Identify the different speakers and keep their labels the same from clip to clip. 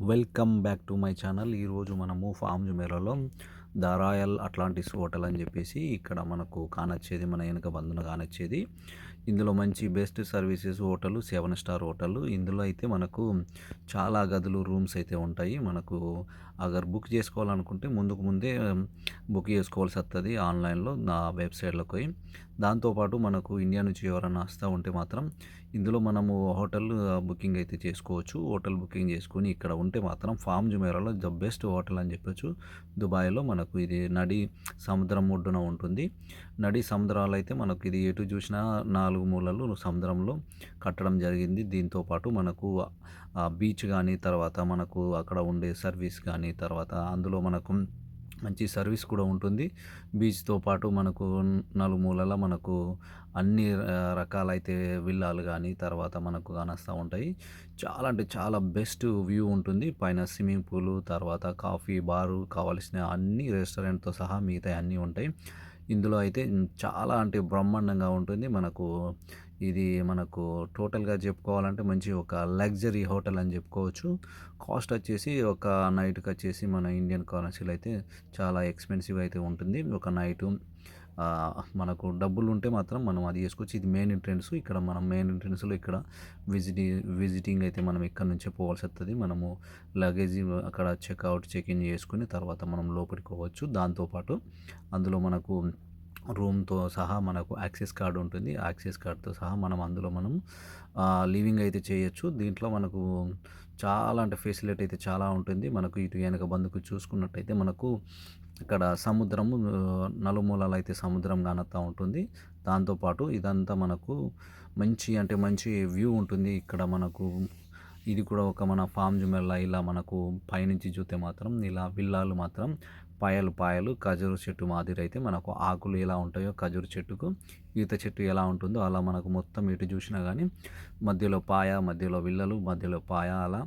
Speaker 1: Welcome back to my channel. ఈరోజు మనము Palm జుమేరాలో ద రాయల్ అట్లాంటిస్ హోటల్ అని చెప్పేసి ఇక్కడ మనకు కానొచ్చేది, మన వెనుక బంధున కానొచ్చేది. ఇందులో మంచి best services hotel, 7 star hotel. ఇందులో అయితే మనకు చాలా గదులు, రూమ్స్ అయితే ఉంటాయి. మనకు అగర్ బుక్ చేసుకోవాలనుకుంటే ముందే బుక్ చేసుకోవాల్సి వస్తుంది ఆన్లైన్లో నా వెబ్సైట్లోకి పోయి. దాంతోపాటు మనకు ఇండియా నుంచి ఎవరైనా వస్తూ ఉంటే మాత్రం ఇందులో మనము హోటల్ బుకింగ్ అయితే చేసుకోవచ్చు. హోటల్ బుకింగ్ చేసుకొని ఇక్కడ ఉంటే మాత్రం ఫామ్ జుమేరాలో ద బెస్ట్ హోటల్ అని చెప్పొచ్చు. దుబాయ్లో మనకు ఇది నడి సముద్రం ఒడ్డున ఉంటుంది. నడి సముద్రాలు అయితే మనకు ఇది ఎటు చూసినా 4 మూలలు సముద్రంలో కట్టడం జరిగింది. దీంతోపాటు మనకు బీచ్ కానీ, తర్వాత మనకు అక్కడ ఉండే సర్వీస్ కానీ, తర్వాత అందులో మనకు మంచి సర్వీస్ కూడా ఉంటుంది. బీచ్‌తో పాటు మనకు నలుమూలలా మనకు అన్ని రకాలైతే విల్లాలు గానీ, తర్వాత మనకు కానొస్తా ఉంటాయి. చాలా అంటే చాలా బెస్ట్ వ్యూ ఉంటుంది. పైన స్విమ్మింగ్ పూలు, తర్వాత కాఫీ బారు, కావాల్సిన అన్ని రెస్టారెంట్‌తో సహా మిగతాయి అన్నీ ఉంటాయి. ఇందులో అయితే చాలా అంటే బ్రహ్మాండంగా ఉంటుంది. ఇది మనకు టోటల్‌గా చెప్పుకోవాలంటే మంచి ఒక లగ్జరీ హోటల్ అని చెప్పుకోవచ్చు. కాస్ట్ వచ్చేసి ఒక నైట్‌కొచ్చేసి మన ఇండియన్ కరెన్సీలో అయితే చాలా ఎక్స్‌పెన్సివ్ అయితే ఉంటుంది. ఒక నైటు మనకు డబ్బులుంటే మాత్రం మనం అది చేసుకోవచ్చు. ఇది మెయిన్ ఎంట్రన్స్. ఇక్కడ మనం మెయిన్ ఎంట్రన్స్‌లో ఇక్కడ విజిటింగ్ అయితే మనం ఇక్కడి నుంచే పోవాల్సి వస్తది. మనము లగేజీ అక్కడ చెక్‌ఔట్, చెక్ ఇన్ చేసుకొని తర్వాత మనం లోపలికి పోవచ్చు. దాంతోపాటు అందులో మనకు రూమ్‌తో సహా మనకు యాక్సెస్ కార్డ్ ఉంటుంది. యాక్సెస్ కార్డ్‌తో సహా మనం లివింగ్ అయితే చేయొచ్చు. దీంట్లో మనకు చాలా అంటే ఫెసిలిటీ అయితే చాలా ఉంటుంది. మనకు ఇటు వెనక బందుకు చూసుకున్నట్టయితే మనకు ఇక్కడ సముద్రము నలుమూలలా అయితే సముద్రం కానొత్తా ఉంటుంది. దాంతోపాటు ఇదంతా మనకు మంచి వ్యూ ఉంటుంది. ఇక్కడ మనకు ఇది కూడా ఒక మన ఫామ్ జుమెల్లా ఇలా మనకు పైనుంచి చూస్తే మాత్రం ఇలా విల్లాలు మాత్రం పాయలు ఖజూరు చెట్టు మాదిరి అయితే మనకు ఆకులు ఎలా ఉంటాయో ఖజూరు చెట్టుకు, ఈత చెట్టు ఎలా ఉంటుందో అలా మనకు మొత్తం ఎటు చూసినా కానీ మధ్యలో మధ్యలో విల్లలు, మధ్యలో అలా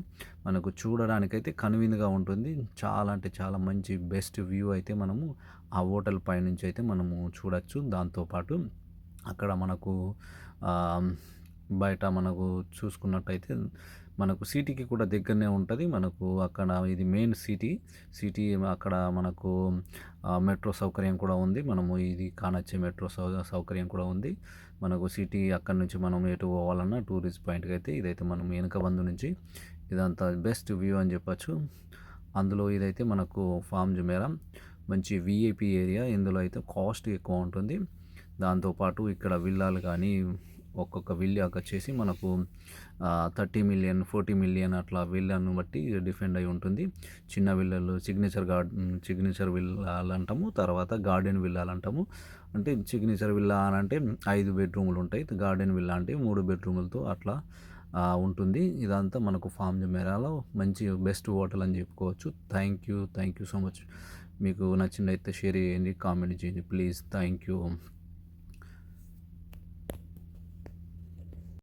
Speaker 1: మనకు చూడడానికైతే కనువిందుగా ఉంటుంది. చాలా అంటే చాలా మంచి బెస్ట్ వ్యూ అయితే మనము ఆ హోటల్ పైనుంచి అయితే మనము చూడొచ్చు. దాంతోపాటు అక్కడ మనకు బయట మనకు చూసుకున్నట్టయితే మనకు సిటీకి కూడా దగ్గరనే ఉంటుంది. మనకు అక్కడ ఇది మెయిన్ సిటీ అక్కడ మనకు మెట్రో సౌకర్యం కూడా ఉంది. మనము ఇది కానొచ్చే మెట్రో సౌకర్యం కూడా ఉంది. మనకు సిటీ అక్కడి నుంచి మనం ఎటు పోవాలన్నా టూరిస్ట్ పాయింట్‌కి అయితే ఇదైతే మనం వెనుక బందు నుంచి ఇదంతా బెస్ట్ వ్యూ అని చెప్పొచ్చు. అందులో ఇదైతే మనకు ఫామ్ జుమేరా మంచి వీఐపీ ఏరియా. ఇందులో అయితే కాస్ట్ ఎక్కువ ఉంటుంది. దాంతోపాటు ఇక్కడ విల్లాలు కానీ ఒక్కొక్క విల్లాకొచ్చేసి మనకు 30 మిలియన్, 40 మిలియన్ అట్లా విల్లాను బట్టి డిపెండ్ అయి ఉంటుంది. చిన్న విల్లాలు సిగ్నేచర్ విల్లాలు అంటాము. తర్వాత గార్డెన్ విల్లాలు అంటాము. అంటే సిగ్నేచర్ విల్లా అని అంటే 5 బెడ్‌రూములు ఉంటాయి. గార్డెన్ విల్లా అంటే 3 బెడ్‌రూములతో అట్లా ఉంటుంది. ఇదంతా మనకు ఫామ్ జుమేరాలో మంచి బెస్ట్ హోటల్ అని చెప్పుకోవచ్చు. Thank you so much. మీకు నచ్చినట్టయితే షేర్ చేయండి, కామెంట్ చేయండి ప్లీజ్. Thank you.